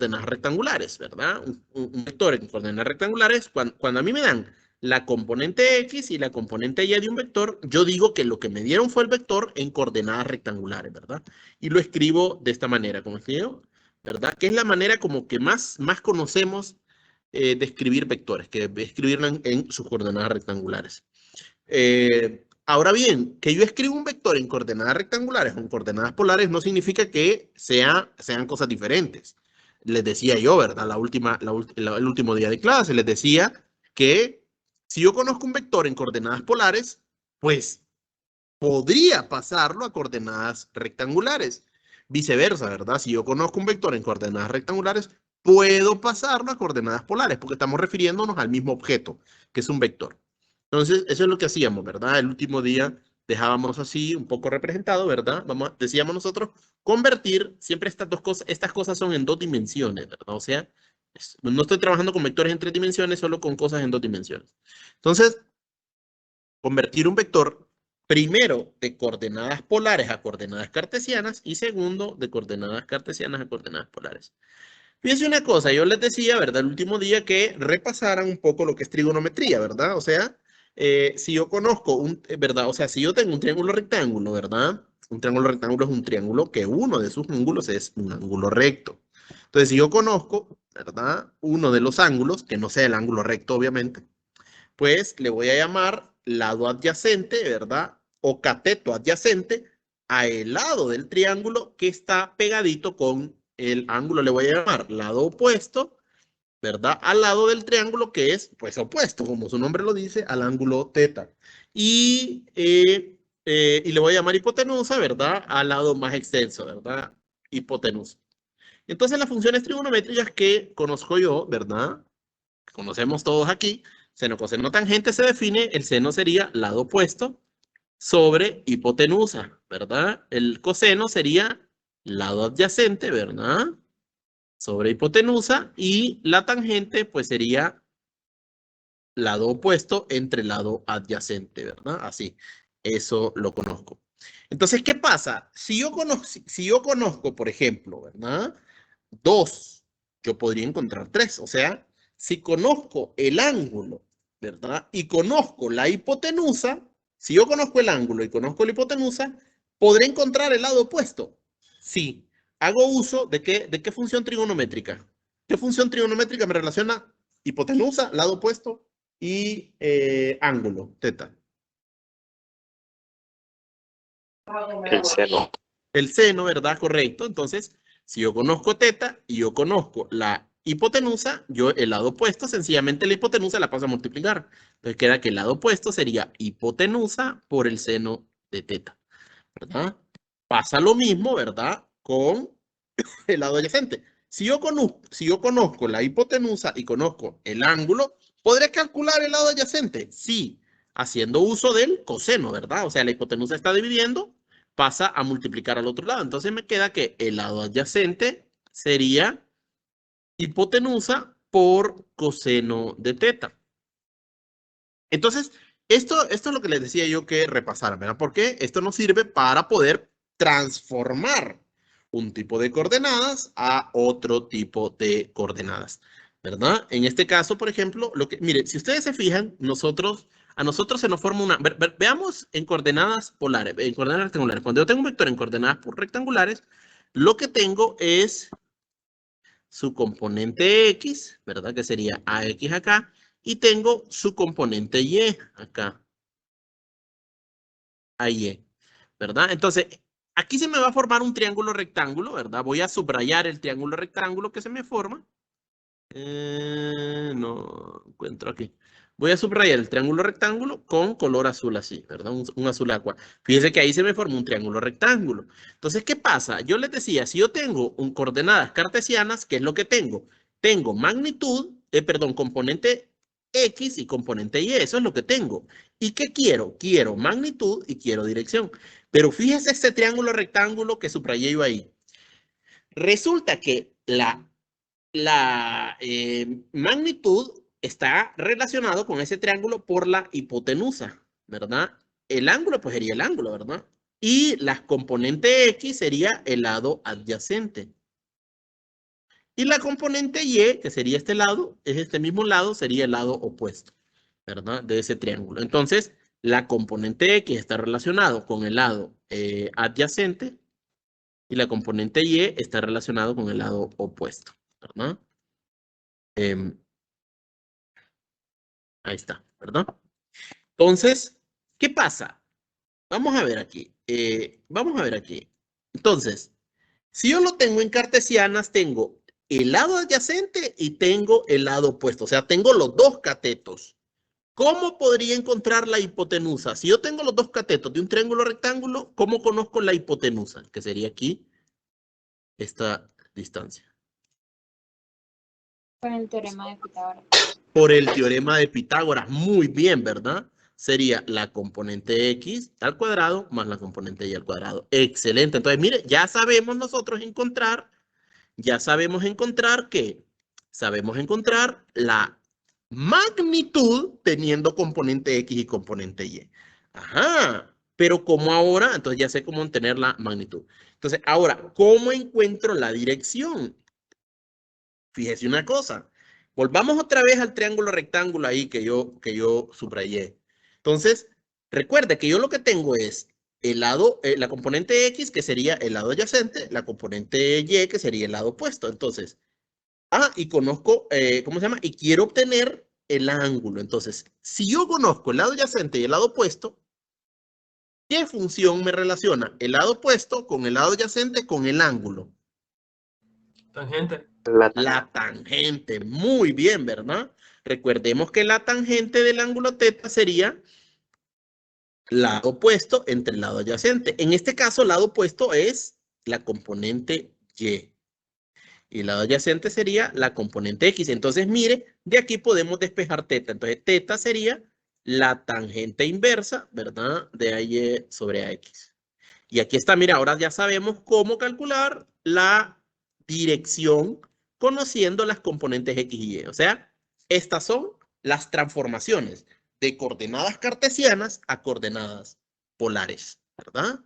coordenadas rectangulares, ¿verdad? Un vector en coordenadas rectangulares, cuando a mí me dan la componente X y la componente Y de un vector, yo digo que lo que me dieron fue el vector en coordenadas rectangulares, ¿verdad? Y lo escribo de esta manera, como escribo, ¿verdad? Que es la manera como que más conocemos de escribir vectores, que escribirlo en sus coordenadas rectangulares. Ahora bien, que yo escriba un vector en coordenadas rectangulares o en coordenadas polares no significa que sean cosas diferentes. Les decía yo, ¿verdad? El último día de clase, les decía que si yo conozco un vector en coordenadas polares, pues podría pasarlo a coordenadas rectangulares. Viceversa, ¿verdad? Si yo conozco un vector en coordenadas rectangulares, puedo pasarlo a coordenadas polares, porque estamos refiriéndonos al mismo objeto, que es un vector. Entonces, eso es lo que hacíamos, ¿verdad? El último día dejábamos así un poco representado, ¿verdad? Decíamos nosotros, convertir, siempre estas cosas son en 2 dimensiones, ¿verdad? O sea, no estoy trabajando con vectores en 3 dimensiones, solo con cosas en 2 dimensiones. Entonces, convertir un vector primero de coordenadas polares a coordenadas cartesianas y segundo de coordenadas cartesianas a coordenadas polares. Fíjense una cosa, yo les decía, ¿verdad? El último día que repasaran un poco lo que es trigonometría, ¿verdad? O sea, si yo conozco ¿verdad? O sea, si yo tengo un triángulo rectángulo, ¿verdad? Un triángulo rectángulo es un triángulo que uno de sus ángulos es un ángulo recto. Entonces, si yo conozco, ¿verdad? Uno de los ángulos, que no sea el ángulo recto, obviamente, pues le voy a llamar lado adyacente, ¿verdad? O cateto adyacente a el lado del triángulo que está pegadito con el ángulo, le voy a llamar lado opuesto, ¿verdad? Al lado del triángulo que es, pues, opuesto, como su nombre lo dice, al ángulo teta. Y le voy a llamar hipotenusa, ¿verdad? Al lado más extenso, ¿verdad? Hipotenusa. Entonces, las funciones trigonométricas que conozco yo, ¿verdad? Que conocemos todos aquí, seno, coseno, tangente, se define, el seno sería lado opuesto sobre hipotenusa, ¿verdad? El coseno sería lado adyacente, ¿verdad? Sobre hipotenusa y la tangente pues sería lado opuesto entre lado adyacente, ¿verdad? Así, eso lo conozco. Entonces, ¿qué pasa? Si yo conozco, por ejemplo, ¿verdad? 2, yo podría encontrar 3. O sea, si conozco el ángulo, ¿verdad? Y conozco la hipotenusa, si yo conozco el ángulo y conozco la hipotenusa, ¿podré encontrar el lado opuesto? Sí. ¿Hago uso de qué función trigonométrica? ¿Qué función trigonométrica me relaciona hipotenusa, lado opuesto y ángulo, teta? El seno. El seno, ¿verdad? Correcto. Entonces, si yo conozco teta y yo conozco la hipotenusa, yo el lado opuesto, sencillamente la hipotenusa la paso a multiplicar. Entonces queda que el lado opuesto sería hipotenusa por el seno de teta, ¿verdad? Pasa lo mismo, ¿verdad? Con el lado adyacente. Si yo conozco la hipotenusa y conozco el ángulo, ¿podré calcular el lado adyacente? Sí, haciendo uso del coseno, ¿verdad? O sea, la hipotenusa está dividiendo, pasa a multiplicar al otro lado. Entonces me queda que el lado adyacente sería hipotenusa por coseno de teta. Entonces, esto es lo que les decía yo que repasaran, ¿verdad? Porque esto nos sirve para poder transformar un tipo de coordenadas a otro tipo de coordenadas, ¿verdad? En este caso, por ejemplo, mire, si ustedes se fijan, a nosotros se nos forma veamos en coordenadas polares, en coordenadas rectangulares. Cuando yo tengo un vector en coordenadas rectangulares, lo que tengo es su componente X, ¿verdad? Que sería AX acá, y tengo su componente Y acá, AY, ¿verdad? Entonces, aquí se me va a formar un triángulo rectángulo, ¿verdad? Voy a subrayar el triángulo rectángulo que se me forma. No encuentro aquí. Voy a subrayar el triángulo rectángulo con color azul así, ¿verdad? Un azul agua. Fíjense que ahí se me formó un triángulo rectángulo. Entonces, ¿qué pasa? Yo les decía, si yo tengo coordenadas cartesianas, ¿qué es lo que tengo? Tengo componente X y componente Y, eso es lo que tengo. ¿Y qué quiero? Quiero magnitud y quiero dirección. Pero fíjese este triángulo rectángulo que subrayé yo ahí. Resulta que la magnitud está relacionado con ese triángulo por la hipotenusa, ¿verdad? El ángulo pues sería el ángulo, ¿verdad? Y la componente X sería el lado adyacente. Y la componente y, que sería este lado, es este mismo lado, sería el lado opuesto, ¿verdad? De ese triángulo. Entonces, la componente x está relacionado con el lado adyacente y la componente y está relacionado con el lado opuesto, ¿verdad? Ahí está, ¿verdad? Entonces, ¿qué pasa? Vamos a ver aquí. Vamos a ver aquí. Entonces, si yo lo tengo en cartesianas, tengo el lado adyacente y tengo el lado opuesto. O sea, tengo los dos catetos. ¿Cómo podría encontrar la hipotenusa? Si yo tengo los dos catetos de un triángulo rectángulo, ¿cómo conozco la hipotenusa? Que sería aquí esta distancia. Por el teorema de Pitágoras. Por el teorema de Pitágoras. Muy bien, ¿verdad? Sería la componente x al cuadrado más la componente y al cuadrado. Excelente. Entonces, mire, ya sabemos nosotros encontrar, sabemos encontrar la magnitud teniendo componente x y componente y. Ajá. Pero como ahora, entonces ya sé cómo obtener la magnitud. Entonces, ahora, ¿cómo encuentro la dirección? Fíjese una cosa. Volvamos otra vez al triángulo rectángulo ahí que yo subrayé. Entonces, recuerde que yo lo que tengo es el lado, la componente x, que sería el lado adyacente, la componente y, que sería el lado opuesto. Entonces, y conozco, ¿cómo se llama? Y quiero obtener el ángulo. Entonces, si yo conozco el lado adyacente y el lado opuesto, ¿qué función me relaciona el lado opuesto con el lado adyacente con el ángulo? Tangente. La tangente. Muy bien, ¿verdad? Recordemos que la tangente del ángulo θ sería lado opuesto entre el lado adyacente. En este caso, lado opuesto es la componente y. Y el lado adyacente sería la componente x. Entonces, mire, de aquí podemos despejar θ. Entonces, θ sería la tangente inversa, ¿verdad? De AY sobre AX. Y aquí está, mira, ahora ya sabemos cómo calcular la dirección conociendo las componentes x y y. O sea, estas son las transformaciones de coordenadas cartesianas a coordenadas polares, ¿verdad?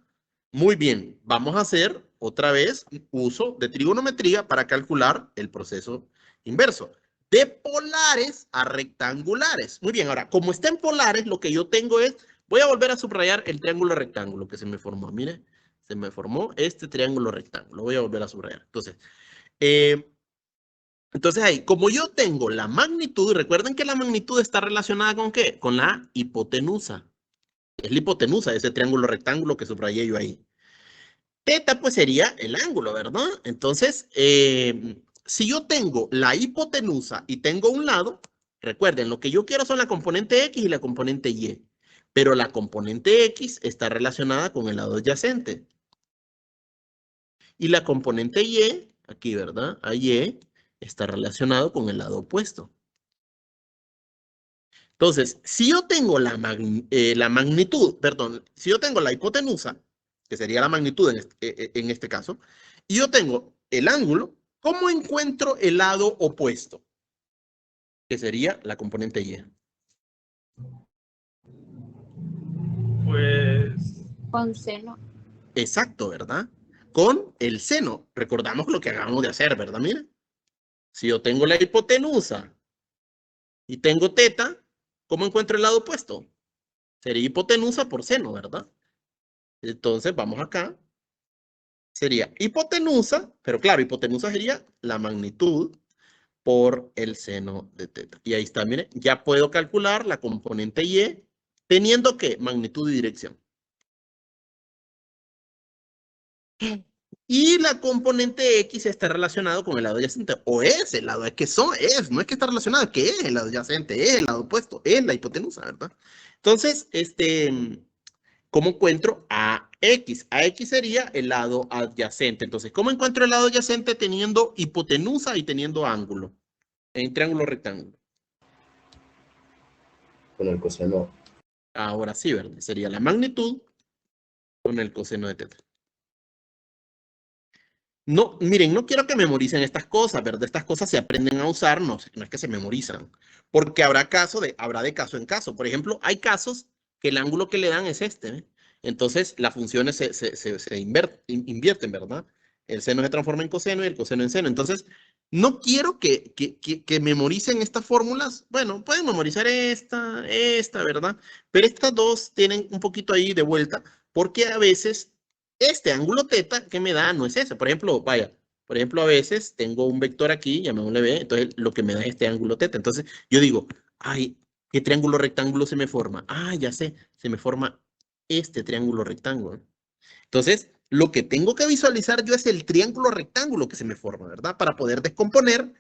Muy bien, vamos a hacer otra vez uso de trigonometría para calcular el proceso inverso. De polares a rectangulares. Muy bien, ahora, como está en polares, lo que yo tengo es, voy a volver a subrayar el triángulo rectángulo que se me formó. Mire, se me formó este triángulo rectángulo. Lo voy a volver a subrayar. Entonces ahí, como yo tengo la magnitud, recuerden que la magnitud está relacionada ¿con qué? Con la hipotenusa. Es la hipotenusa de ese triángulo rectángulo que subrayé yo ahí. Θ pues sería el ángulo, ¿verdad? Entonces, si yo tengo la hipotenusa y tengo un lado, recuerden, lo que yo quiero son la componente x y la componente y. Pero la componente x está relacionada con el lado adyacente. Y la componente y, aquí, ¿verdad? A y está relacionado con el lado opuesto. Entonces, si yo tengo la magnitud, perdón, si yo tengo la hipotenusa, que sería la magnitud en este caso, y yo tengo el ángulo, ¿cómo encuentro el lado opuesto? Que sería la componente y. Pues... Con seno. Exacto, ¿verdad? Con el seno. Recordamos lo que acabamos de hacer, ¿verdad? Mira, si yo tengo la hipotenusa y tengo θ, ¿cómo encuentro el lado opuesto? Sería hipotenusa por seno, ¿verdad? Entonces, vamos acá. Sería hipotenusa, pero claro, hipotenusa sería la magnitud por el seno de θ. Y ahí está, mire, ya puedo calcular la componente y teniendo que magnitud y dirección. Y la componente x está relacionado con el lado adyacente, o es el lado, es que no es que está relacionado, que es el lado adyacente, es el lado opuesto, es la hipotenusa, ¿verdad? Entonces, ¿cómo encuentro a x? A x sería el lado adyacente. Entonces, ¿cómo encuentro el lado adyacente teniendo hipotenusa y teniendo ángulo? En triángulo rectángulo. Con el coseno. Ahora sí, ¿verdad? Sería la magnitud con el coseno de θ. No, miren, no quiero que memoricen estas cosas, ¿verdad? Estas cosas se aprenden a usar, no es que se memorizan. Porque habrá de caso en caso. Por ejemplo, hay casos que el ángulo que le dan es este, ¿eh? Entonces, las funciones se invierten, ¿verdad? El seno se transforma en coseno y el coseno en seno. Entonces, no quiero que memoricen estas fórmulas. Bueno, pueden memorizar esta, ¿verdad? Pero estas dos tienen un poquito ahí de vuelta, porque a veces este ángulo teta que me da no es ese. Por ejemplo, vaya, por ejemplo, a veces tengo un vector aquí, llamémosle B, entonces lo que me da es este ángulo teta. Entonces yo digo, ay, ¿qué triángulo rectángulo se me forma? Ah, ya sé, se me forma este triángulo rectángulo. Entonces, lo que tengo que visualizar yo es el triángulo rectángulo que se me forma, ¿verdad? Para poder descomponer,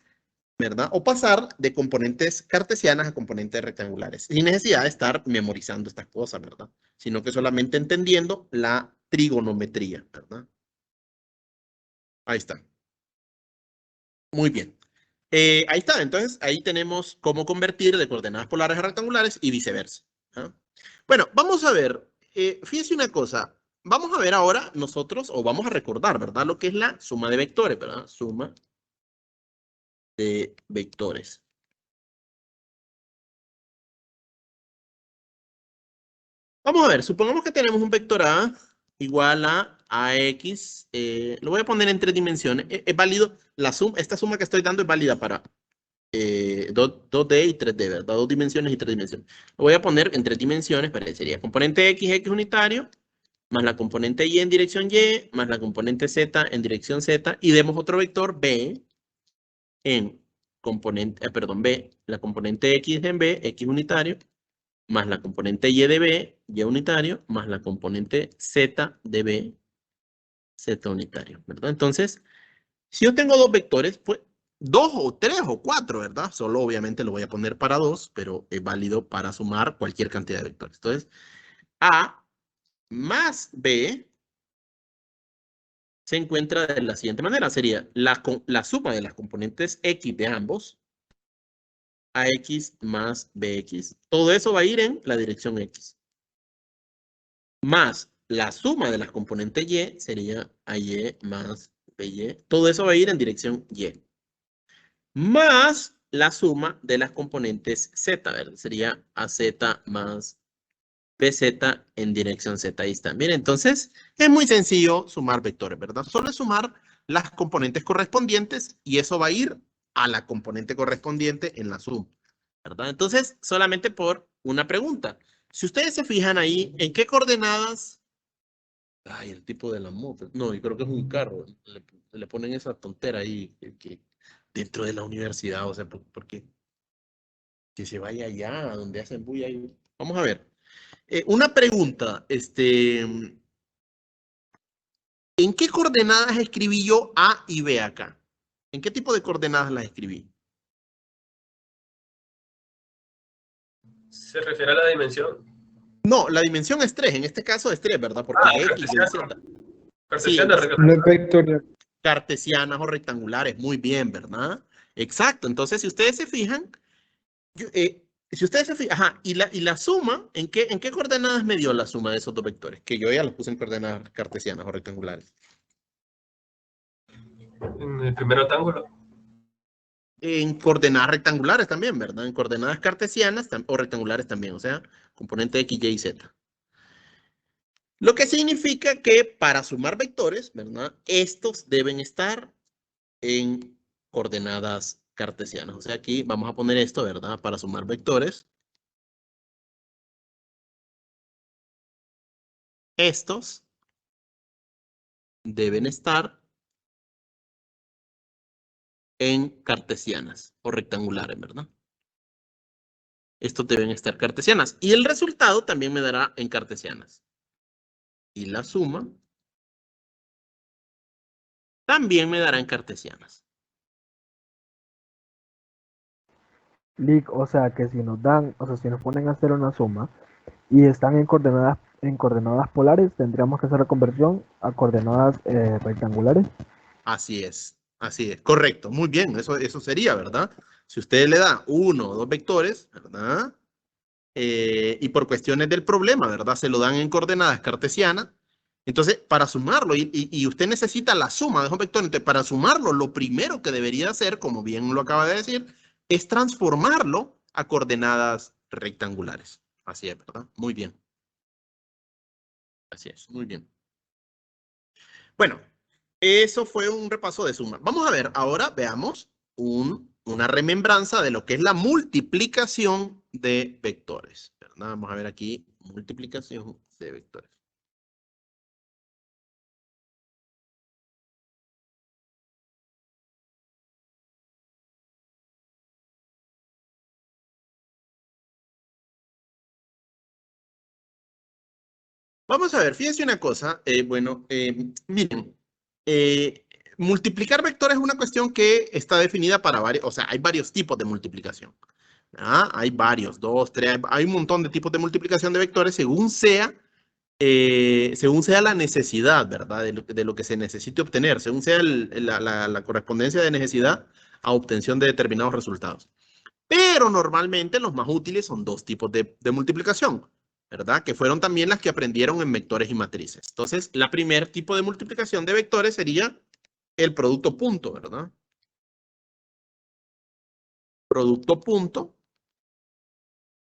¿verdad? O pasar de componentes cartesianas a componentes rectangulares, sin necesidad de estar memorizando estas cosas, ¿verdad? Sino que solamente entendiendo la trigonometría, ¿verdad? Ahí está. Muy bien. Ahí está. Entonces, ahí tenemos cómo convertir de coordenadas polares a rectangulares y viceversa. ¿Ah? Bueno, vamos a ver. Fíjense una cosa. Vamos a ver ahora nosotros, o vamos a recordar, ¿verdad? Lo que es la suma de vectores, ¿verdad? Suma de vectores. Vamos a ver, supongamos que tenemos un vector A igual a AX. Lo voy a poner en 3 dimensiones. Es válido, esta suma que estoy dando es válida para 2D y 3D, ¿verdad? 2 dimensiones y 3 dimensiones. Lo voy a poner en 3 dimensiones, sería componente X unitario, más la componente Y en dirección Y, más la componente Z en dirección Z, y demos otro vector B en componente, B, la componente X en B, X unitario, más la componente Y de B, Y unitario, más la componente Z de B, Z unitario, ¿verdad? Entonces, si yo tengo dos vectores, pues 2 o 3 o 4, ¿verdad? Solo obviamente lo voy a poner para 2, pero es válido para sumar cualquier cantidad de vectores. Entonces, A más B se encuentra de la siguiente manera. Sería la suma de las componentes X de ambos, AX más BX. Todo eso va a ir en la dirección X. Más la suma de las componentes Y sería AY más BY. Todo eso va a ir en dirección Y. Más la suma de las componentes Z, ¿verdad? Sería AZ más BZ en dirección Z. Ahí está. Miren, entonces es muy sencillo sumar vectores, ¿verdad? Solo es sumar las componentes correspondientes y eso va a ir a la componente correspondiente en la suma, ¿verdad? Entonces, solamente por una pregunta. Si ustedes se fijan ahí, ¿en qué coordenadas? Ay, el tipo de la moto. No, yo creo que es un carro. Le ponen esa tontera ahí que dentro de la universidad, o sea, ¿por qué? Que se vaya allá, a donde hacen bulla ahí. Vamos a ver. Una pregunta, ¿en qué coordenadas escribí yo A y B acá? ¿En qué tipo de coordenadas las escribí? Se refiere a la dimensión. No, la dimensión es 3, en este caso es 3, ¿verdad? Porque es X, Y, Z. Sí, Cartesiana, No es vectorial. cartesianas o rectangulares, muy bien, ¿verdad? Exacto, entonces si ustedes se fijan, si ustedes se fijan, ajá, y la suma, ¿en qué coordenadas me dio la suma de esos dos vectores? Que yo ya los puse en coordenadas cartesianas o rectangulares. en el primer rectángulo. En coordenadas rectangulares también, ¿verdad? En coordenadas cartesianas o rectangulares también, o sea, componente X, Y y Z. Lo que significa que para sumar vectores, ¿verdad? Estos deben estar en coordenadas cartesianas. O sea, aquí vamos a poner esto, ¿verdad? Para sumar vectores. Estos deben estar en cartesianas o rectangulares, ¿verdad? Estos deben estar cartesianas. Y el resultado también me dará en cartesianas. Y la suma también me dará en cartesianas. Lick, o sea que si nos dan, o sea, si nos ponen a hacer una suma y están en coordenadas polares, tendríamos que hacer la conversión a coordenadas rectangulares. Así es, correcto, muy bien, eso sería, ¿verdad? Si usted le da uno o dos vectores, ¿verdad? Y por cuestiones del problema, ¿verdad? Se lo dan en coordenadas cartesianas. Entonces, para sumarlo, y usted necesita la suma de esos vectores, entonces, para sumarlo, lo primero que debería hacer, como bien lo acaba de decir, es transformarlo a coordenadas rectangulares. Así es, ¿verdad? Muy bien. Así es, muy bien. Bueno, eso fue un repaso de suma. Vamos a ver, ahora veamos una remembranza de lo que es la multiplicación de vectores, ¿verdad? Vamos a ver aquí, multiplicación de vectores. Vamos a ver, fíjense una cosa. Miren, multiplicar vectores es una cuestión que está definida para varios, o sea, hay varios tipos de multiplicación. ¿Ah? Hay varios, 2, 3, hay un montón de tipos de multiplicación de vectores según sea la necesidad, ¿verdad? De lo que se necesite obtener, según sea la correspondencia de necesidad a obtención de determinados resultados. Pero normalmente los más útiles son dos tipos de multiplicación, ¿verdad? Que fueron también las que aprendieron en vectores y matrices. Entonces, la primer tipo de multiplicación de vectores sería el producto punto, ¿verdad? Producto punto,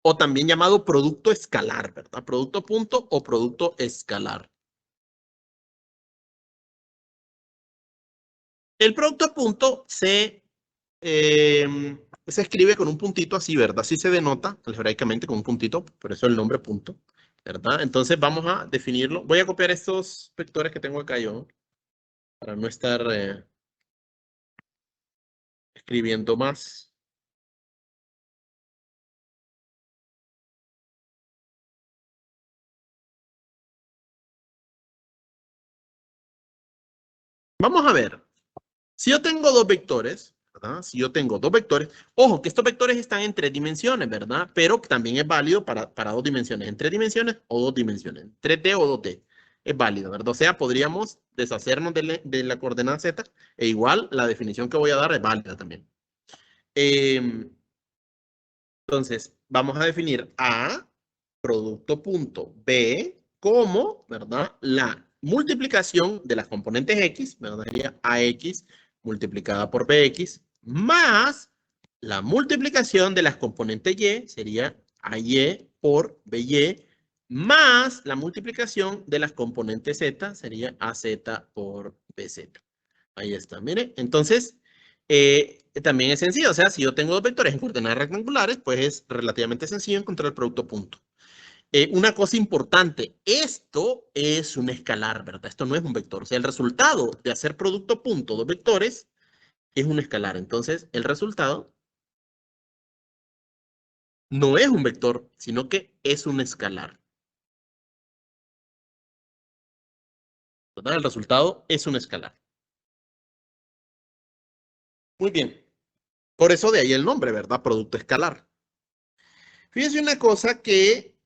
o también llamado producto escalar, ¿verdad? Producto punto o producto escalar. El producto punto se escribe con un puntito así, ¿verdad? Así se denota algebraicamente con un puntito, por eso el nombre punto, ¿verdad? Entonces vamos a definirlo. Voy a copiar estos vectores que tengo acá yo, para no estar escribiendo más. Vamos a ver. Si yo tengo dos vectores, ¿verdad? Si yo tengo dos vectores, ojo, que estos vectores están en 3 dimensiones, ¿verdad? Pero también es válido para 2 dimensiones, en 3 dimensiones o 2 dimensiones, 3D o 2D. Es válido, ¿verdad? O sea, podríamos deshacernos de la coordenada Z e igual la definición que voy a dar es válida también. Entonces, vamos a definir A, producto punto B, como, ¿verdad? La multiplicación de las componentes X, ¿verdad? Sería AX multiplicada por BX, más la multiplicación de las componentes Y, sería AY por BY, más la multiplicación de las componentes Z, sería AZ por BZ. Ahí está, mire. Entonces, también es sencillo. O sea, si yo tengo dos vectores en coordenadas rectangulares, pues es relativamente sencillo encontrar el producto punto. Una cosa importante, esto es un escalar, ¿verdad? Esto no es un vector. O sea, el resultado de hacer producto punto, dos vectores, es un escalar. Entonces, el resultado no es un vector, sino que es un escalar, ¿verdad? El resultado es un escalar. Muy bien. Por eso de ahí el nombre, ¿verdad? Producto escalar. Fíjense una cosa que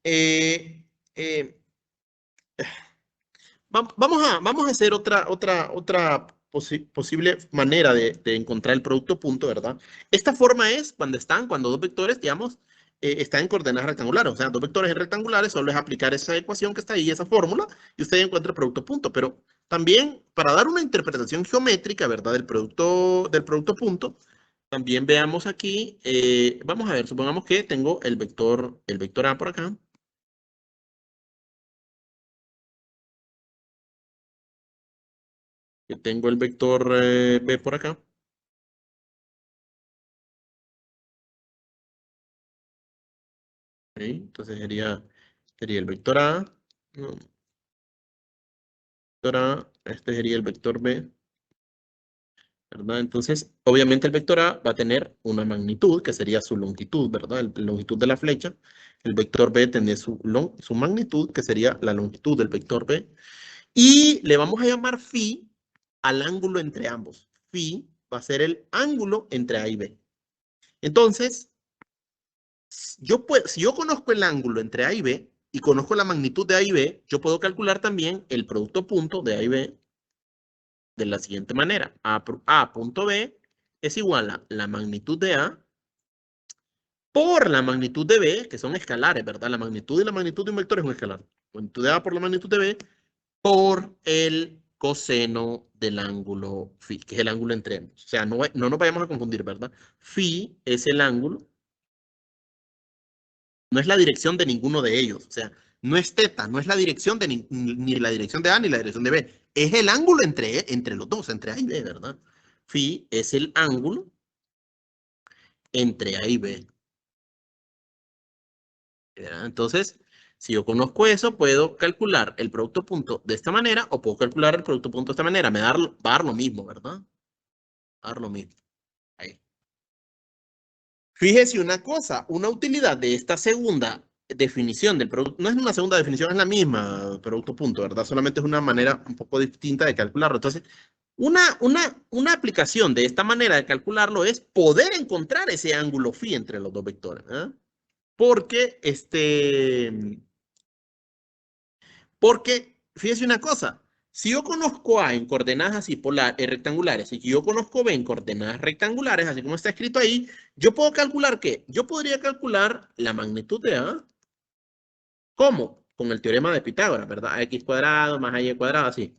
vamos a hacer otra posible manera de encontrar el producto punto, ¿verdad? Esta forma es cuando dos vectores, digamos, están en coordenadas rectangulares. O sea, dos vectores rectangulares, solo es aplicar esa ecuación que está ahí, esa fórmula, y usted encuentra el producto punto. Pero también, para dar una interpretación geométrica, ¿verdad? Del producto punto, también veamos aquí, vamos a ver, supongamos que tengo el vector A por acá. Que tengo el vector B por acá. ¿Sí? Entonces sería el vector A. ¿No? Vector A, este sería el vector B. ¿Verdad? Entonces, obviamente el vector A va a tener una magnitud, que sería su longitud, ¿verdad? La longitud de la flecha. El vector B tendría su magnitud, que sería la longitud del vector B. Y le vamos a llamar phi al ángulo entre ambos. Phi va a ser el ángulo entre A y B. Entonces, si yo conozco el ángulo entre A y B y conozco la magnitud de A y B, yo puedo calcular también el producto punto de A y B de la siguiente manera. A punto B es igual a la magnitud de A por la magnitud de B, que son escalares, ¿verdad? La magnitud y la magnitud de un vector es un escalar. Magnitud de A por la magnitud de B por el coseno del ángulo phi, que es el ángulo entre ambos. O sea, no nos vayamos a confundir, ¿verdad? Phi es el ángulo, no es la dirección de ninguno de ellos. O sea, no es teta, no es la dirección de ni la dirección de A ni la dirección de B. Es el ángulo entre los dos, entre A y B, ¿verdad? Phi es el ángulo entre A y B. ¿Verdad? Entonces, si yo conozco eso, puedo calcular el producto punto de esta manera o puedo calcular el producto punto de esta manera. Va a dar lo mismo, ¿verdad? Va a dar lo mismo. Ahí. Fíjese una cosa, una utilidad de esta segunda definición del producto, no es una segunda definición, es la misma, producto punto, ¿verdad? Solamente es una manera un poco distinta de calcularlo. Entonces, una aplicación de esta manera de calcularlo es poder encontrar ese ángulo phi entre los dos vectores, ¿eh? Porque, fíjese una cosa, si yo conozco A en coordenadas así rectangulares y yo conozco B en coordenadas rectangulares, así como está escrito ahí, yo puedo calcular ¿qué? Yo podría calcular la magnitud de A. ¿Cómo? Con el teorema de Pitágoras, ¿verdad? X cuadrado más Y cuadrado, así.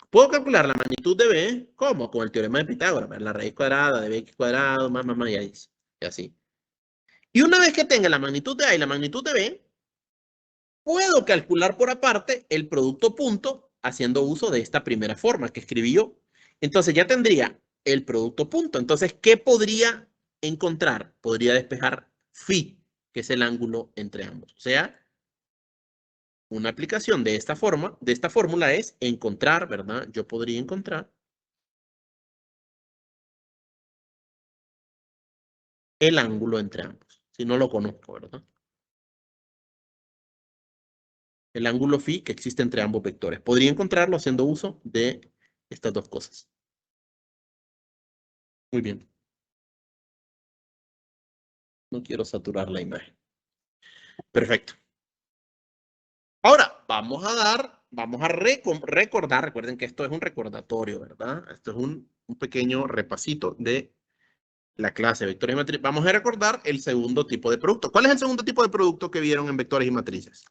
Puedo calcular la magnitud de B. ¿Cómo? Con el teorema de Pitágoras, ¿verdad? La raíz cuadrada de BX cuadrado más y así. Y una vez que tenga la magnitud de A y la magnitud de B, puedo calcular por aparte el producto punto haciendo uso de esta primera forma que escribí yo. Entonces ya tendría el producto punto. Entonces, ¿qué podría encontrar? Podría despejar phi, que es el ángulo entre ambos. O sea, una aplicación de esta forma, de esta fórmula es encontrar, ¿verdad? Yo podría encontrar el ángulo entre ambos, si no lo conozco, ¿verdad? El ángulo phi que existe entre ambos vectores. Podría encontrarlo haciendo uso de estas dos cosas. Muy bien. No quiero saturar la imagen. Perfecto. Ahora, vamos a recordar, recuerden que esto es un recordatorio, ¿verdad? Esto es un pequeño repasito de la clase de vectores y matrices. Vamos a recordar el segundo tipo de producto. ¿Cuál es el segundo tipo de producto que vieron en vectores y matrices?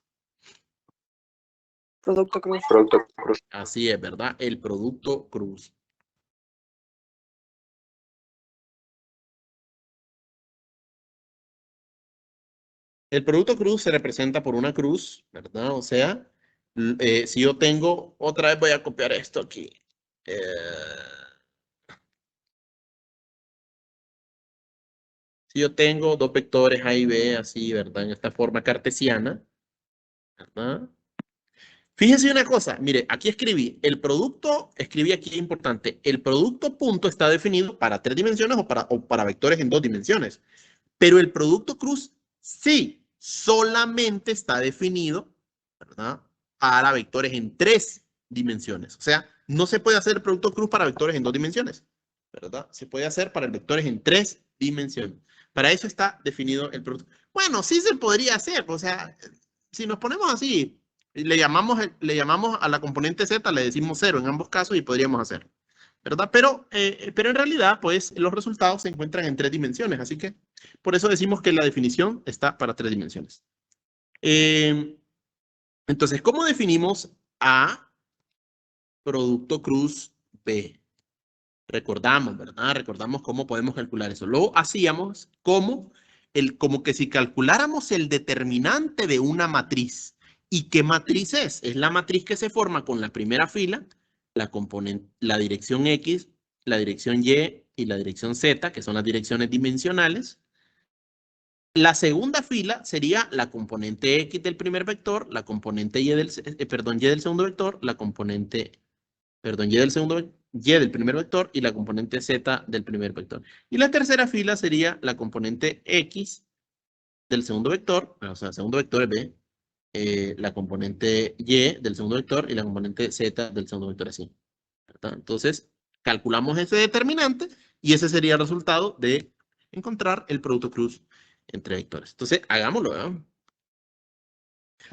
Producto cruz. Producto cruz. Así es, ¿verdad? El producto cruz. El producto cruz se representa por una cruz, ¿verdad? O sea, si yo tengo, otra vez voy a copiar esto aquí. Si yo tengo dos vectores A y B, así, ¿verdad? En esta forma cartesiana, ¿verdad? Fíjese una cosa, mire, aquí escribí, escribí aquí importante, el producto punto está definido para 3 dimensiones o para vectores en 2 dimensiones, pero el producto cruz sí, solamente está definido, ¿verdad? Para vectores en 3 dimensiones. O sea, no se puede hacer el producto cruz para vectores en 2 dimensiones, ¿verdad? Se puede hacer para vectores en 3 dimensiones. Para eso está definido el producto. Bueno, sí se podría hacer, o sea, si nos ponemos así, le llamamos a la componente z, le decimos 0 en ambos casos y podríamos hacer, ¿verdad? Pero en realidad, pues, los resultados se encuentran en 3 dimensiones, así que por eso decimos que la definición está para 3 dimensiones. Entonces, ¿cómo definimos A producto cruz B? Recordamos, ¿verdad? Recordamos cómo podemos calcular eso. Luego hacíamos como que si calculáramos el determinante de una matriz. ¿Y qué matriz es? Es la matriz que se forma con la primera fila, la dirección X, la dirección Y y la dirección Z, que son las direcciones dimensionales. La segunda fila sería la componente X del primer vector, la componente Y del segundo vector, la componente Y del primer vector y la componente Z del primer vector. Y la tercera fila sería la componente X del segundo vector, o sea, el segundo vector es B, la componente Y del segundo vector y la componente Z del segundo vector así, ¿verdad? Entonces, calculamos ese determinante y ese sería el resultado de encontrar el producto cruz entre vectores. Entonces, hagámoslo, ¿verdad?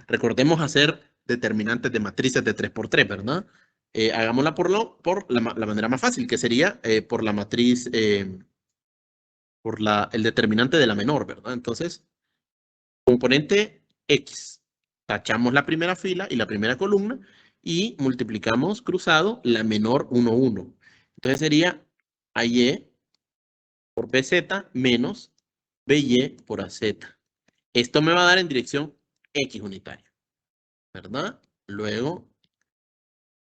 Recordemos hacer determinantes de matrices de 3×3, ¿verdad? Hagámosla por la manera más fácil, que sería por la matriz, por el determinante de la menor, ¿verdad? Entonces, componente X. Tachamos la primera fila y la primera columna y multiplicamos cruzado la menor 1, 1. Entonces sería AY por BZ menos BY por AZ. Esto me va a dar en dirección X unitaria, ¿verdad? Luego,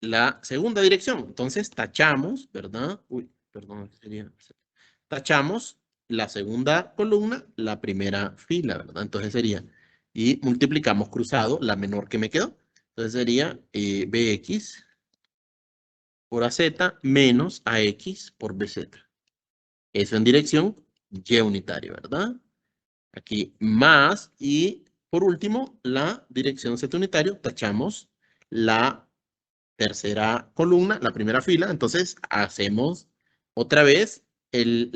la segunda dirección. Entonces, tachamos, ¿verdad? Uy, perdón, sería. Tachamos la segunda columna, la primera fila, ¿verdad? Entonces sería, y multiplicamos cruzado, la menor que me quedó. Entonces sería BX por AZ menos AX por BZ. Eso en dirección Y unitaria, ¿verdad? Aquí más y por último la dirección Z unitario, tachamos la tercera columna, la primera fila, entonces hacemos otra vez el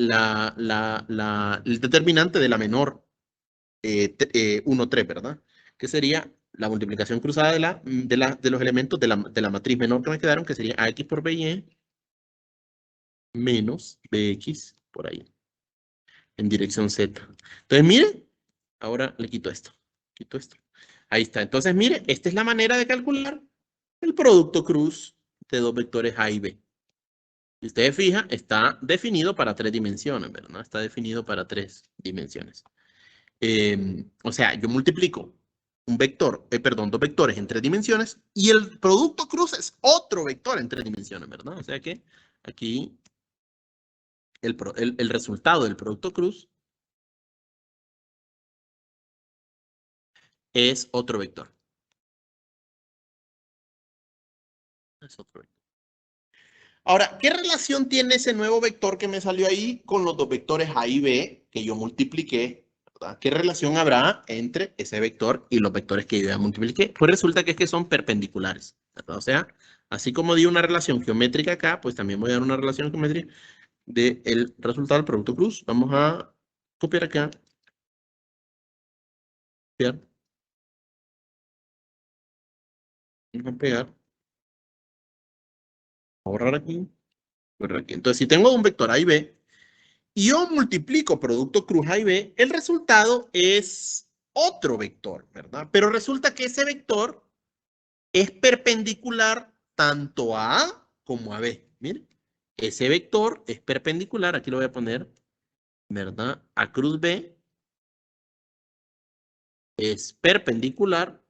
determinante de la menor 1, 3, ¿verdad? Que sería la multiplicación cruzada de los elementos de la matriz menor que me quedaron, que sería AX por BY menos BX por ahí, en dirección Z. Entonces, miren, ahora le quito esto. Ahí está. Entonces, mire, esta es la manera de calcular el producto cruz de dos vectores A y B. Si ustedes fijan, está definido para 3 dimensiones, ¿verdad? Está definido para 3 dimensiones. O sea, yo multiplico un vector, perdón, dos vectores en 3 dimensiones y el producto cruz es otro vector en 3 dimensiones, ¿verdad? O sea que aquí el resultado del producto cruz es otro vector. Es otro vector. Ahora, ¿qué relación tiene ese nuevo vector que me salió ahí con los dos vectores A y B que yo multipliqué? ¿Verdad? ¿Qué relación habrá entre ese vector y los vectores que yo ya multipliqué? Pues resulta que es que son perpendiculares, ¿verdad? O sea, así como di una relación geométrica acá, pues también voy a dar una relación geométrica del resultado del producto cruz. Vamos a copiar acá. Copiar. Vamos a pegar. Borrar aquí. Borrar aquí. Entonces, si tengo un vector A y B, y yo multiplico producto cruz A y B, el resultado es otro vector, ¿verdad? Pero resulta que ese vector es perpendicular tanto a A como a B. Miren, ese vector es perpendicular, aquí lo voy a poner, ¿verdad? A cruz B es perpendicular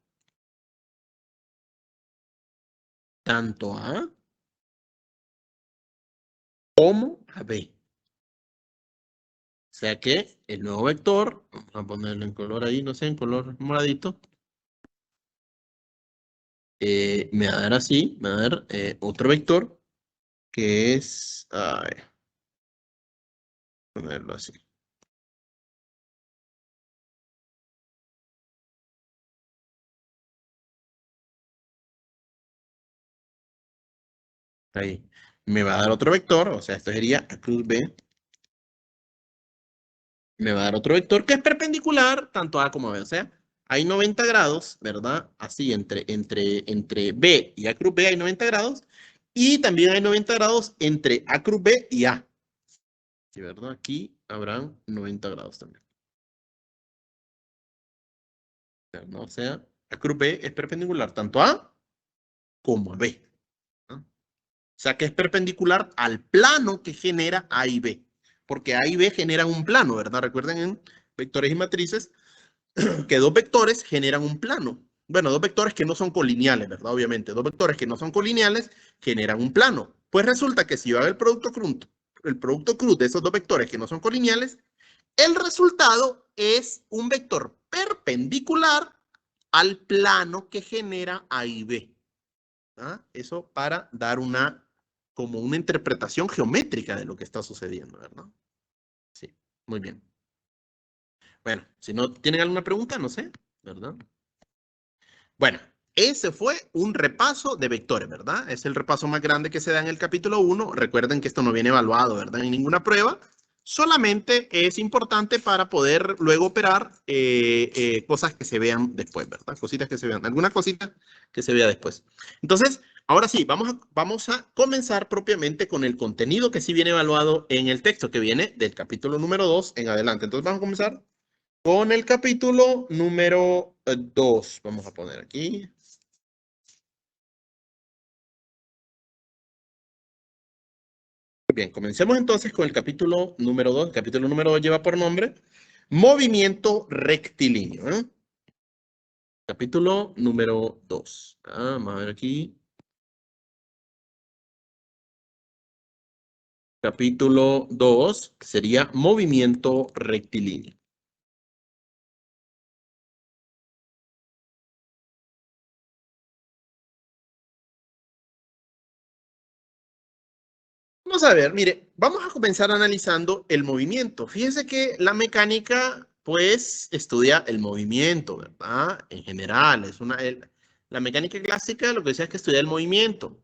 tanto a A como a B. O sea que el nuevo vector, vamos a ponerlo en color ahí, no sé, en color moradito, me va a dar así, me va a dar otro vector que es, a ver, ponerlo así. Ahí. Me va a dar otro vector, o sea, esto sería A cruz B. Me va a dar otro vector que es perpendicular tanto a A como a B. O sea, hay 90 grados, ¿verdad? Así, entre B y A cruz B hay 90 grados. Y también hay 90 grados entre A cruz B y A. Sí, ¿verdad? Aquí habrán 90 grados también. ¿No? O sea, A cruz B es perpendicular tanto a A como a B. ¿No? O sea, que es perpendicular al plano que genera A y B. Porque A y B generan un plano, ¿verdad? Recuerden en vectores y matrices que dos vectores generan un plano. Bueno, dos vectores que no son colineales, ¿verdad? Obviamente, dos vectores que no son colineales generan un plano. Pues resulta que si yo hago el producto cruz de esos dos vectores que no son colineales, el resultado es un vector perpendicular al plano que genera A y B. ¿Ah? Eso para dar como una interpretación geométrica de lo que está sucediendo, ¿verdad? Sí, muy bien. Bueno, si no tienen alguna pregunta, no sé, ¿verdad? Bueno, ese fue un repaso de vectores, ¿verdad? Es el repaso más grande que se da en el capítulo 1. Recuerden que esto no viene evaluado, ¿verdad? En ninguna prueba. Solamente es importante para poder luego operar cosas que se vean después, ¿verdad? Cositas que se vean, alguna cosita que se vea después. Entonces, ahora sí, vamos a comenzar propiamente con el contenido que sí viene evaluado en el texto que viene del capítulo número 2 en adelante. Entonces, vamos a comenzar con el capítulo número 2. Vamos a poner aquí. Bien, comencemos entonces con el capítulo número 2. El capítulo número 2 lleva por nombre Movimiento Rectilíneo. Capítulo número 2. Vamos a ver aquí. Capítulo 2, que sería movimiento rectilíneo. Vamos a ver, mire, vamos a comenzar analizando el movimiento. Fíjese que la mecánica, pues, estudia el movimiento, ¿verdad? En general, la mecánica clásica lo que decía es que estudia el movimiento.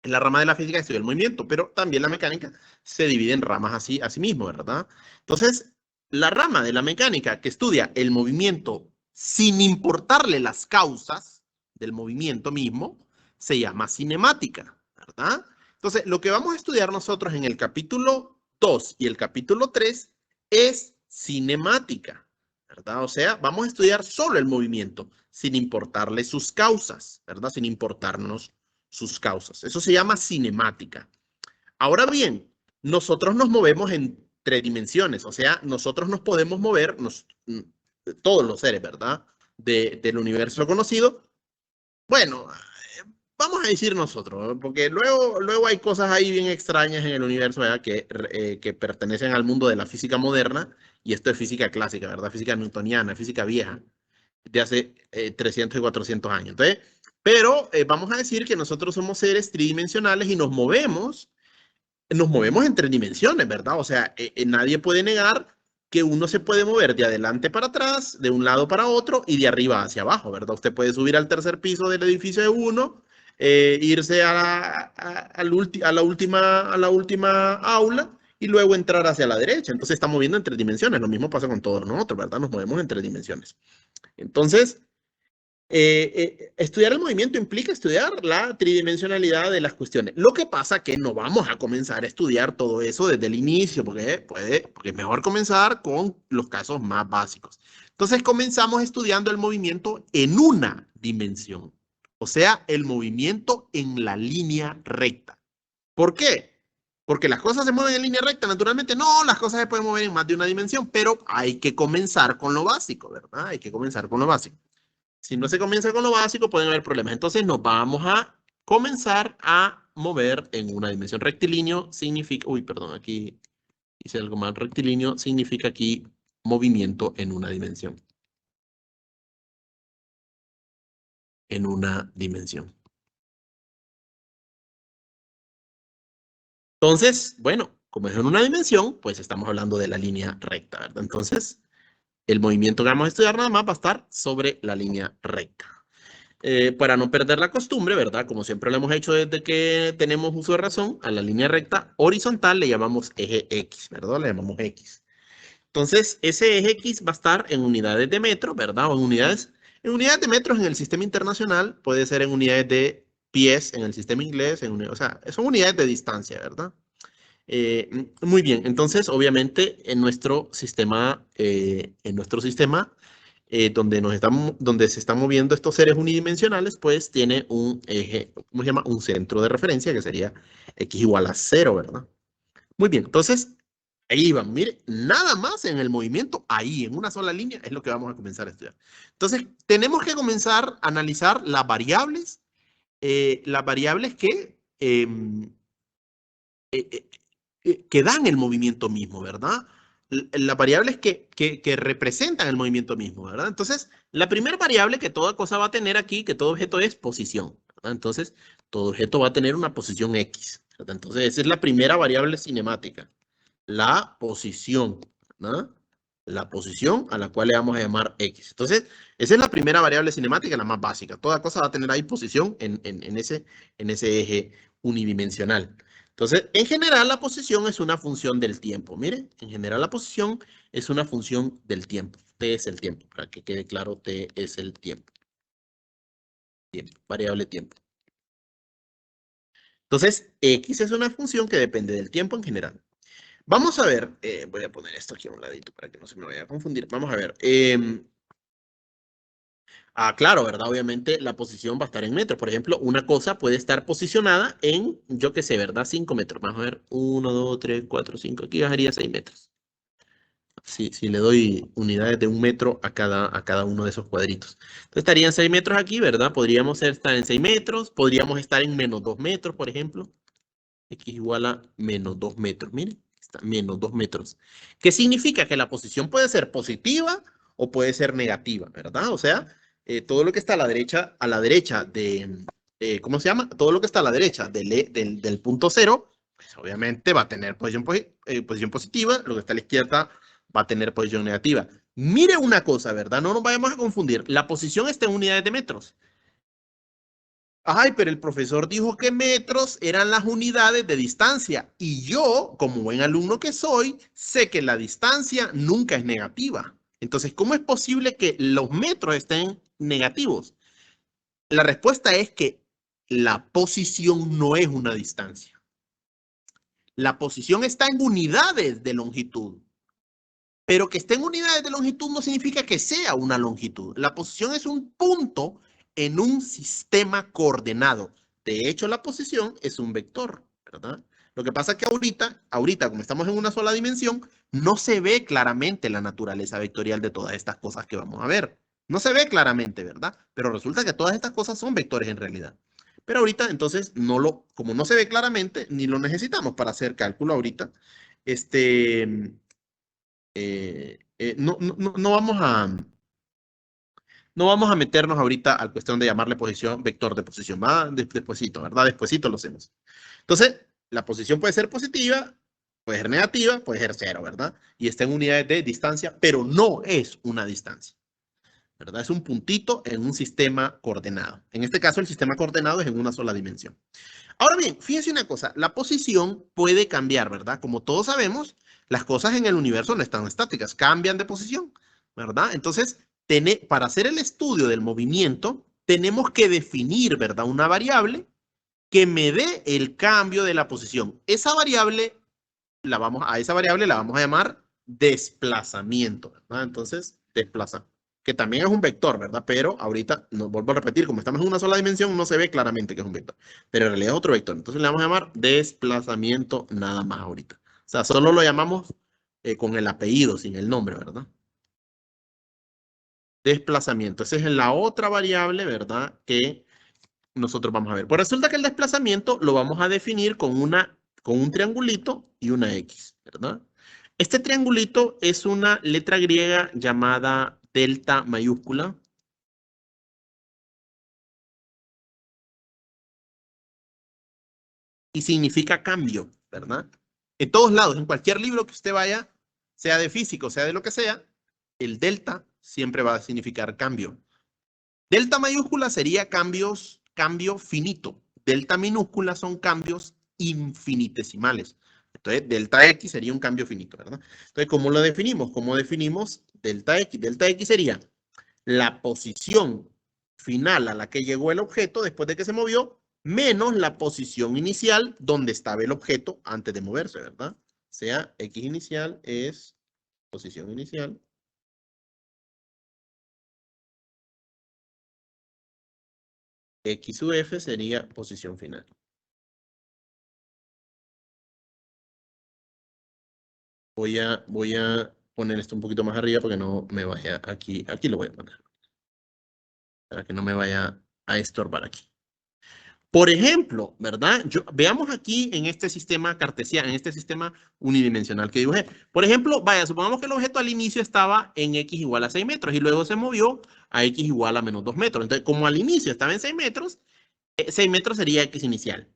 En la rama de la física estudia el movimiento, pero también la mecánica se divide en ramas así mismo, ¿verdad? Entonces, la rama de la mecánica que estudia el movimiento sin importarle las causas del movimiento mismo, se llama cinemática, ¿verdad? Entonces, lo que vamos a estudiar nosotros en el capítulo 2 y el capítulo 3 es cinemática, ¿verdad? O sea, vamos a estudiar solo el movimiento, sin importarle sus causas, ¿verdad? Sin importarnos sus causas. Eso se llama cinemática. Ahora bien, nosotros nos movemos en 3 dimensiones, o sea, nosotros nos podemos mover, todos los seres, ¿verdad? Del universo conocido. Bueno, vamos a decir nosotros, porque luego hay cosas ahí bien extrañas en el universo, ¿verdad? Que pertenecen al mundo de la física moderna, y esto es física clásica, ¿verdad? Física newtoniana, física vieja, de hace 300 y 400 años. Entonces, pero vamos a decir que nosotros somos seres tridimensionales y nos movemos en 3 dimensiones, ¿verdad? O sea, nadie puede negar que uno se puede mover de adelante para atrás, de un lado para otro y de arriba hacia abajo, ¿verdad? Usted puede subir al 3er piso del edificio de uno, irse a la última aula y luego entrar hacia la derecha. Entonces está moviendo en 3 dimensiones. Lo mismo pasa con todos nosotros, ¿verdad? Nos movemos en 3 dimensiones. Entonces, estudiar el movimiento implica estudiar la tridimensionalidad de las cuestiones. Lo que pasa es que no vamos a comenzar a estudiar todo eso desde el inicio, porque es mejor comenzar con los casos más básicos. Entonces comenzamos estudiando el movimiento en una dimensión, o sea, el movimiento en la línea recta. ¿Por qué? Porque las cosas se mueven en línea recta, naturalmente. No, las cosas se pueden mover en más de una dimensión, pero hay que comenzar con lo básico, ¿verdad? Hay que comenzar con lo básico. Si no se comienza con lo básico, pueden haber problemas. Entonces nos vamos a comenzar a mover en una dimensión. Rectilíneo significa, uy, perdón, aquí hice algo mal. Rectilíneo significa aquí movimiento en una dimensión. En una dimensión. Entonces, bueno, como es en una dimensión, pues estamos hablando de la línea recta, ¿verdad? Entonces, el movimiento que vamos a estudiar nada más va a estar sobre la línea recta. Para no perder la costumbre, ¿verdad? Como siempre lo hemos hecho desde que tenemos uso de razón, a la línea recta horizontal le llamamos eje X, ¿verdad? Le llamamos X. Entonces, ese eje X va a estar en unidades de metro, ¿verdad? O en unidades de metros en el sistema internacional, puede ser en unidades de pies en el sistema inglés, o sea, son unidades de distancia, ¿verdad? Muy bien, entonces, obviamente, en nuestro sistema, donde se están moviendo estos seres unidimensionales, pues tiene un eje, ¿cómo se llama? Un centro de referencia que sería X igual a 0, ¿verdad? Muy bien, entonces, ahí van, mire, nada más en el movimiento, ahí, en una sola línea, es lo que vamos a comenzar a estudiar. Entonces, tenemos que comenzar a analizar las variables que dan el movimiento mismo, ¿verdad? Las variables que representan el movimiento mismo, ¿verdad? Entonces, la primera variable que toda cosa va a tener aquí, que todo objeto es posición, ¿verdad? Entonces, todo objeto va a tener una posición X, ¿verdad? Entonces, esa es la primera variable cinemática, la posición, ¿verdad? La posición a la cual le vamos a llamar X. Entonces, esa es la primera variable cinemática, la más básica. Toda cosa va a tener ahí posición en ese eje unidimensional. Entonces, en general, la posición es una función del tiempo. Miren, en general, la posición es una función del tiempo. T es el tiempo. Para que quede claro, T es el tiempo. Variable tiempo. Entonces, X es una función que depende del tiempo en general. Vamos a ver, voy a poner esto aquí a un ladito para que no se me vaya a confundir. Vamos a ver. Claro, ¿verdad? Obviamente la posición va a estar en metros. Por ejemplo, una cosa puede estar posicionada en, yo qué sé, ¿verdad? 5 metros. Vamos a ver, 1, 2, 3, 4, 5. Aquí bajaría 6 metros. Si le doy unidades de 1 metro a cada uno de esos cuadritos. Entonces estarían 6 metros aquí, ¿verdad? Podríamos estar en 6 metros. Podríamos estar en menos 2 metros, por ejemplo. X igual a menos 2 metros. Miren, está menos 2 metros. ¿Qué significa? Que la posición puede ser positiva o puede ser negativa, ¿verdad? O sea, todo lo que está a la derecha de, ¿cómo se llama? Todo lo que está a la derecha del punto cero, pues obviamente va a tener posición positiva, lo que está a la izquierda va a tener posición negativa. Mire una cosa, ¿verdad? No nos vayamos a confundir. La posición está en unidades de metros. Ay, pero el profesor dijo que metros eran las unidades de distancia. Y yo, como buen alumno que soy, sé que la distancia nunca es negativa. Entonces, ¿cómo es posible que los metros estén negativos? La respuesta es que la posición no es una distancia. La posición está en unidades de longitud. Pero que esté en unidades de longitud no significa que sea una longitud. La posición es un punto en un sistema coordenado. De hecho, la posición es un vector, ¿verdad? Lo que pasa es que ahorita, como estamos en una sola dimensión, no se ve claramente la naturaleza vectorial de todas estas cosas que vamos a ver. No se ve claramente, ¿verdad? Pero resulta que todas estas cosas son vectores en realidad. Pero ahorita, entonces, como no se ve claramente, ni lo necesitamos para hacer cálculo ahorita, no vamos a meternos ahorita a la cuestión de llamarle posición, vector de posición. Va despuesito, ¿verdad? Despuesito lo hacemos. Entonces, la posición puede ser positiva, puede ser negativa, puede ser cero, ¿verdad? Y está en unidades de distancia, pero no es una distancia, ¿verdad? Es un puntito en un sistema coordenado. En este caso, el sistema coordenado es en una sola dimensión. Ahora bien, fíjense una cosa, la posición puede cambiar, ¿verdad? Como todos sabemos, las cosas en el universo no están estáticas, cambian de posición, ¿verdad? Entonces, para hacer el estudio del movimiento, tenemos que definir, ¿verdad? Una variable que me dé el cambio de la posición. Esa variable la vamos a llamar desplazamiento, ¿verdad? Entonces, desplazamiento, que también es un vector, ¿verdad? Pero ahorita, no vuelvo a repetir, como estamos en una sola dimensión, no se ve claramente que es un vector, pero en realidad es otro vector. Entonces le vamos a llamar desplazamiento nada más ahorita. O sea, solo lo llamamos con el apellido, sin el nombre, ¿verdad? Desplazamiento. Esa es la otra variable, ¿verdad? Que nosotros vamos a ver. Pues resulta que el desplazamiento lo vamos a definir con un triangulito y una X, ¿verdad? Este triangulito es una letra griega llamada delta mayúscula. Y significa cambio, ¿verdad? En todos lados, en cualquier libro que usted vaya, sea de físico, sea de lo que sea, el delta siempre va a significar cambio. Delta mayúscula sería cambio finito. Delta minúscula son cambios infinitesimales. Entonces, delta X sería un cambio finito, ¿verdad? Entonces, ¿cómo lo definimos? ¿Cómo definimos delta X? Delta X sería la posición final a la que llegó el objeto después de que se movió, menos la posición inicial donde estaba el objeto antes de moverse, ¿verdad? O sea, X inicial es posición inicial. X sub F sería posición final. Voy a poner esto un poquito más arriba porque no me vaya aquí. Aquí lo voy a poner. Para que no me vaya a estorbar aquí. Por ejemplo, ¿verdad? Veamos aquí en este sistema cartesiano, en este sistema unidimensional que dibujé. Por ejemplo, vaya, supongamos que el objeto al inicio estaba en X igual a 6 metros y luego se movió a X igual a menos 2 metros. Entonces, como al inicio estaba en 6 metros sería X inicial.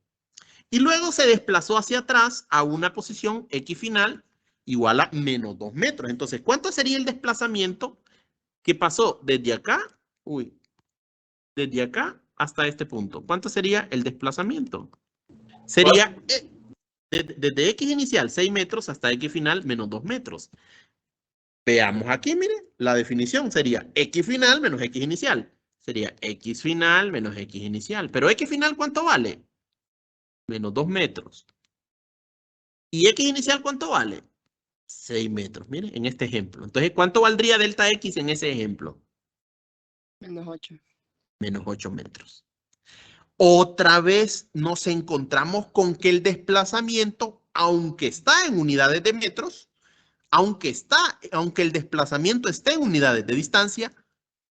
Y luego se desplazó hacia atrás a una posición X final igual a menos 2 metros. Entonces, ¿cuánto sería el desplazamiento que pasó desde acá? Desde acá hasta este punto. ¿Cuánto sería el desplazamiento? Sería desde X inicial, 6 metros, hasta X final, menos 2 metros. Veamos aquí, mire, la definición sería X final menos X inicial. Sería X final menos X inicial. Pero X final, ¿cuánto vale? Menos 2 metros. ¿Y X inicial cuánto vale? 6 metros, mire, en este ejemplo. Entonces, ¿cuánto valdría delta X en ese ejemplo? Menos 8. Menos 8 metros. Otra vez nos encontramos con que el desplazamiento, aunque está en unidades de metros, aunque el desplazamiento esté en unidades de distancia,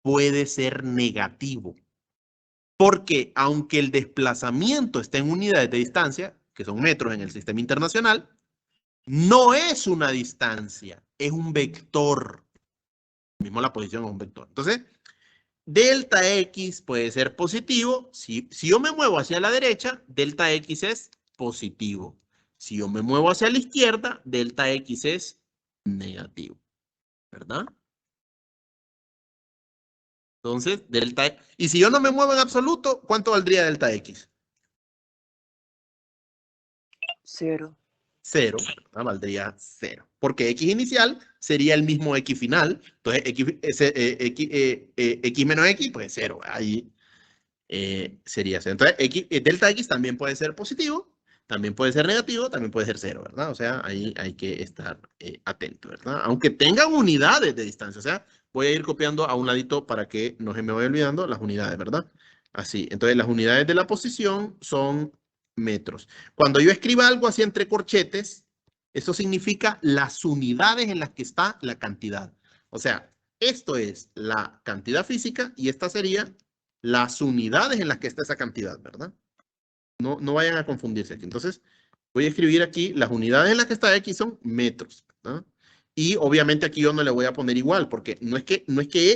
puede ser negativo. Porque aunque el desplazamiento esté en unidades de distancia, que son metros en el sistema internacional, no es una distancia, es un vector. Mismo la posición es un vector. Entonces, delta X puede ser positivo. Si yo me muevo hacia la derecha, delta X es positivo. Si yo me muevo hacia la izquierda, delta X es negativo. ¿Verdad? Entonces, delta X. Y si yo no me muevo en absoluto, ¿cuánto valdría delta X? 0. 0, ¿verdad? Valdría 0. Porque X inicial sería el mismo X final. Entonces, X menos X, pues 0. Ahí sería 0. Entonces, delta X también puede ser positivo, también puede ser negativo, también puede ser 0, ¿verdad? O sea, ahí hay que estar atento, ¿verdad? Aunque tengan unidades de distancia. O sea, voy a ir copiando a un ladito para que no se me vaya olvidando las unidades, ¿verdad? Así. Entonces, las unidades de la posición son metros. Cuando yo escriba algo así entre corchetes, eso significa las unidades en las que está la cantidad. O sea, esto es la cantidad física y esta sería las unidades en las que está esa cantidad, ¿verdad? No vayan a confundirse aquí. Entonces, voy a escribir aquí las unidades en las que está X son metros, ¿verdad? Y obviamente aquí yo no le voy a poner igual, porque no es que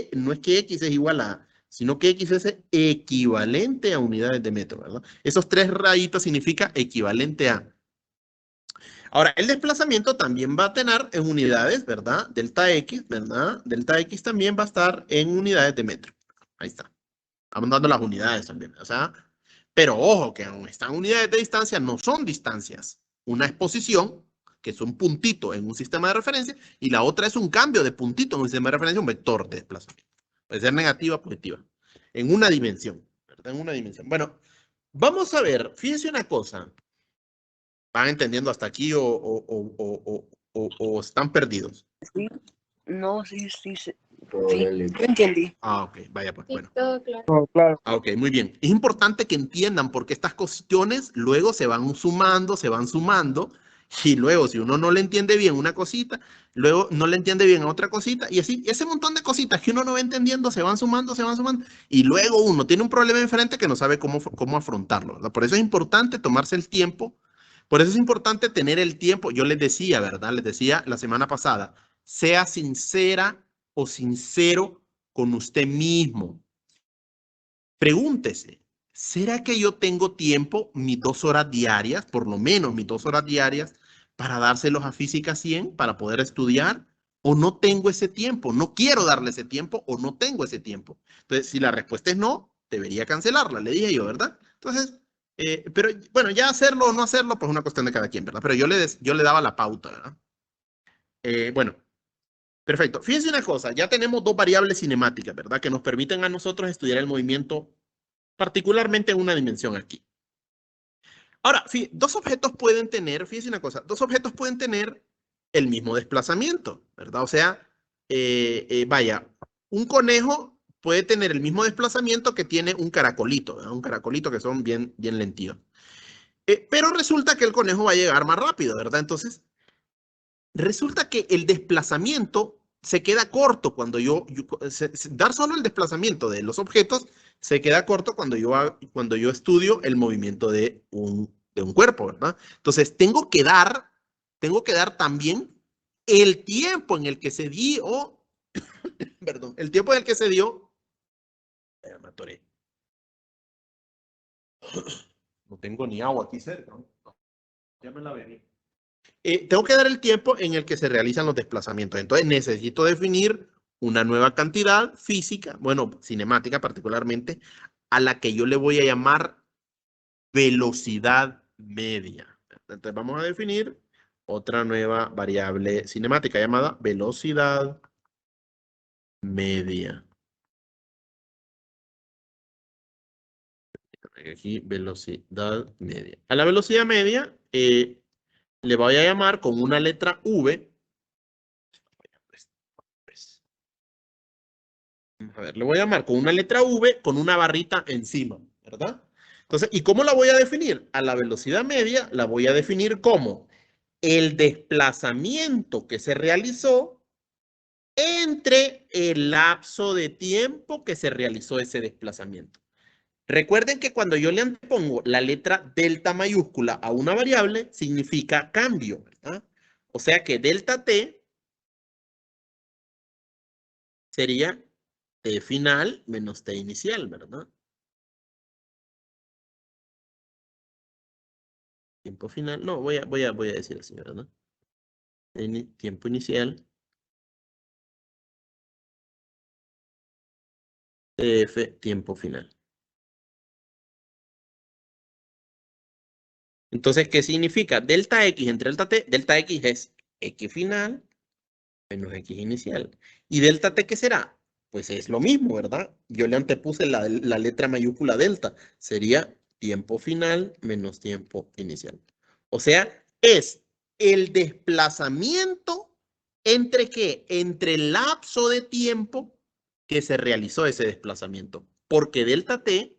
X es igual a, sino que X es equivalente a unidades de metro, ¿verdad? Esos 3 rayitos significa equivalente a. Ahora, el desplazamiento también va a tener en unidades, ¿verdad? Delta X, ¿verdad? Delta X también va a estar en unidades de metro. Ahí está. Estamos dando las unidades también, o sea, pero ojo que aún están unidades de distancia, no son distancias. Una es posición, que es un puntito en un sistema de referencia, y la otra es un cambio de puntito en un sistema de referencia, un vector de desplazamiento. Puede ser negativa o positiva, en una dimensión, ¿verdad? En una dimensión. Bueno, vamos a ver, fíjense una cosa. ¿Van entendiendo hasta aquí o están perdidos? Sí. No, sí. Sí, yo entendí. Ah, ok, vaya pues, Sí, bueno. todo claro. Oh, claro. Ah, ok, muy bien. Es importante que entiendan porque estas cuestiones luego se van sumando, y luego si uno no le entiende bien una cosita, luego no le entiende bien a otra cosita, y así, ese montón de cositas que uno no va entendiendo se van sumando, y luego uno tiene un problema enfrente que no sabe cómo afrontarlo, ¿verdad? Por eso es importante tomarse el tiempo, por eso es importante tener el tiempo. Yo les decía, ¿verdad? Les decía la semana pasada, sea sincera o sincero con usted mismo. Pregúntese, ¿será que yo tengo tiempo, mis 2 horas diarias, por lo menos mis 2 horas diarias, para dárselos a Física 100, para poder estudiar? ¿O no tengo ese tiempo? ¿No quiero darle ese tiempo o no tengo ese tiempo? Entonces, si la respuesta es no, debería cancelarla, le dije yo, ¿verdad? Entonces, pero bueno, ya hacerlo o no hacerlo, pues es una cuestión de cada quien, ¿verdad? Pero yo le daba la pauta, ¿verdad? Bueno, perfecto. Fíjense una cosa, ya tenemos 2 variables cinemáticas, ¿verdad? Que nos permiten a nosotros estudiar el movimiento particularmente en una dimensión aquí. Ahora, dos objetos pueden tener, fíjense una cosa, 2 objetos pueden tener el mismo desplazamiento, ¿verdad? O sea, vaya, un conejo puede tener el mismo desplazamiento que tiene un caracolito, ¿verdad? Un caracolito que son bien lentíos. Pero resulta que el conejo va a llegar más rápido, ¿verdad? Entonces, resulta que el desplazamiento se queda corto cuando dar solo el desplazamiento de los objetos se queda corto cuando yo estudio el movimiento de un cuerpo, ¿verdad? Entonces, tengo que dar también el tiempo en el que se dio, perdón, el tiempo en el que se dio, me atoré. No tengo ni agua aquí cerca, ¿no? Ya me la bebí. Tengo que dar el tiempo en el que se realizan los desplazamientos. Entonces necesito definir una nueva cantidad física, bueno, cinemática particularmente, a la que yo le voy a llamar velocidad media. Entonces vamos a definir otra nueva variable cinemática llamada velocidad media. Aquí, velocidad media. A la velocidad media le voy a llamar con una letra V. A ver, le voy a llamar con una letra V con una barrita encima, ¿verdad? Entonces, ¿y cómo la voy a definir? A la velocidad media la voy a definir como el desplazamiento que se realizó entre el lapso de tiempo que se realizó ese desplazamiento. Recuerden que cuando yo le antepongo la letra delta mayúscula a una variable, significa cambio, ¿verdad? O sea que delta t sería t final menos t inicial, ¿verdad? Tiempo final, no, voy a decir así, ¿verdad? Tiempo inicial. TF, tiempo final. Entonces, ¿qué significa? Delta X entre delta T. Delta X es X final menos X inicial. ¿Y delta T qué será? Pues es lo mismo, ¿verdad? Yo le antepuse la letra mayúscula delta. Sería tiempo final menos tiempo inicial. O sea, es el desplazamiento entre ¿qué? Entre el lapso de tiempo que se realizó ese desplazamiento. Porque delta T,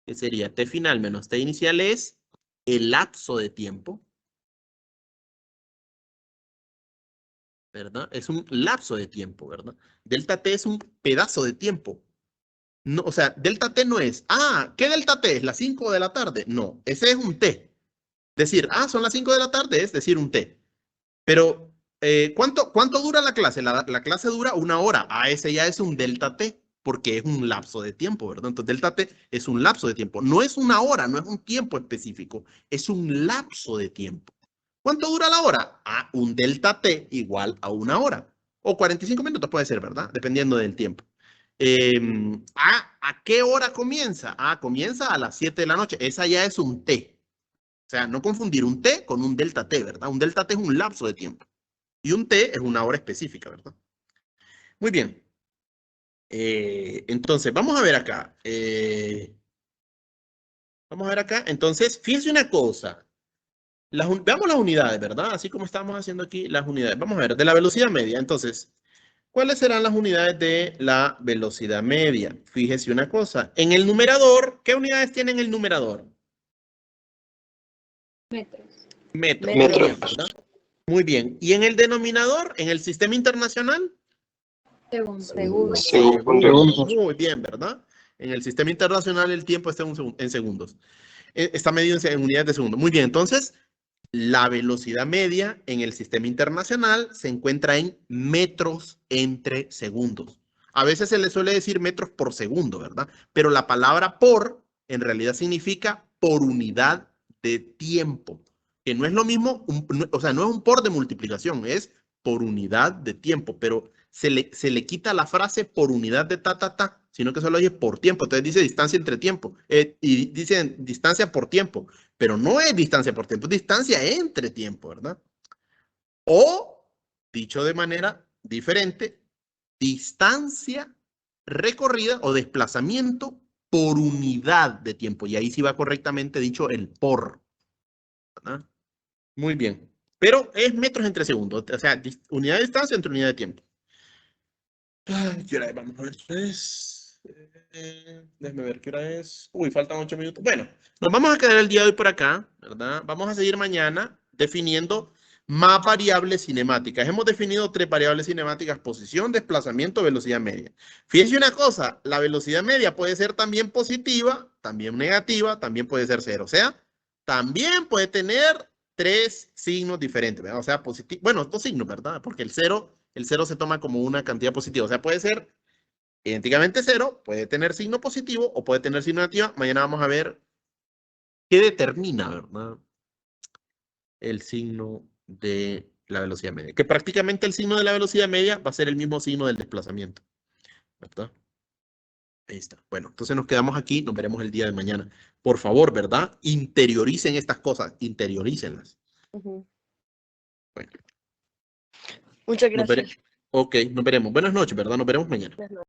que sería T final menos T inicial, es el lapso de tiempo, ¿verdad? Es un lapso de tiempo, ¿verdad? Delta T es un pedazo de tiempo. No, o sea, delta T no es, ¿qué delta T es? ¿Las 5 de la tarde? No, ese es un T. Decir, son las 5 de la tarde es decir un T. Pero, ¿cuánto dura la clase? La clase dura 1 hora. Ese ya es un delta T, porque es un lapso de tiempo, ¿verdad? Entonces, delta T es un lapso de tiempo. No es 1 hora, no es un tiempo específico, es un lapso de tiempo. ¿Cuánto dura la hora? Un delta T igual a 1 hora. O 45 minutos puede ser, ¿verdad? Dependiendo del tiempo. ¿A qué hora comienza? Comienza a las 7 de la noche. Esa ya es un T. O sea, no confundir un T con un delta T, ¿verdad? Un delta T es un lapso de tiempo. Y un T es 1 hora específica, ¿verdad? Muy bien. Entonces, vamos a ver acá. Vamos a ver acá. Entonces, fíjense una cosa. Veamos las unidades, ¿verdad? Así como estamos haciendo aquí las unidades. Vamos a ver, de la velocidad media. Entonces, ¿cuáles serán las unidades de la velocidad media? Fíjese una cosa. En el numerador, ¿qué unidades tiene en el numerador? Metros. Metros. Metros. Muy bien, ¿verdad? Muy bien. ¿Y en el denominador, en el sistema internacional? Segundos. Segundos. Muy bien, ¿verdad? En el sistema internacional el tiempo está en segundos. Está medido en unidades de segundo. Muy bien, entonces, la velocidad media en el sistema internacional se encuentra en metros entre segundos. A veces se le suele decir metros por segundo, ¿verdad? Pero la palabra por en realidad significa por unidad de tiempo, que no es lo mismo, o sea, no es un por de multiplicación, es por unidad de tiempo, pero se le quita la frase por unidad de ta, sino que solo dice por tiempo. Entonces dice distancia entre tiempo y dice distancia por tiempo. Pero no es distancia por tiempo, es distancia entre tiempo, ¿verdad? O, dicho de manera diferente, distancia recorrida o desplazamiento por unidad de tiempo. Y ahí sí va correctamente dicho el por, ¿verdad? Muy bien. Pero es metros entre segundos, o sea, unidad de distancia entre unidad de tiempo. ¿Qué hora es? Vamos a ver, déjame ver qué hora es. Uy, faltan 8 minutos. Bueno, nos vamos a quedar el día de hoy por acá, ¿verdad? Vamos a seguir mañana definiendo más variables cinemáticas. Hemos definido 3 variables cinemáticas: posición, desplazamiento, velocidad media. Fíjense una cosa, la velocidad media puede ser también positiva, también negativa, también puede ser 0. O sea, también puede tener 3 signos diferentes, ¿verdad? O sea, positivo, bueno, 2 signos, ¿verdad? Porque el 0 se toma como una cantidad positiva. O sea, puede ser idénticamente 0, puede tener signo positivo o puede tener signo negativo. Mañana vamos a ver qué determina, ¿verdad? El signo de la velocidad media. Que prácticamente el signo de la velocidad media va a ser el mismo signo del desplazamiento, ¿verdad? Ahí está. Bueno, entonces nos quedamos aquí. Nos veremos el día de mañana. Por favor, ¿verdad? Interioricen estas cosas. Interiorícenlas. Ujú. Bueno, Muchas nos gracias. Ok, nos veremos. Buenas noches, ¿verdad? Nos veremos mañana. Buenas noches.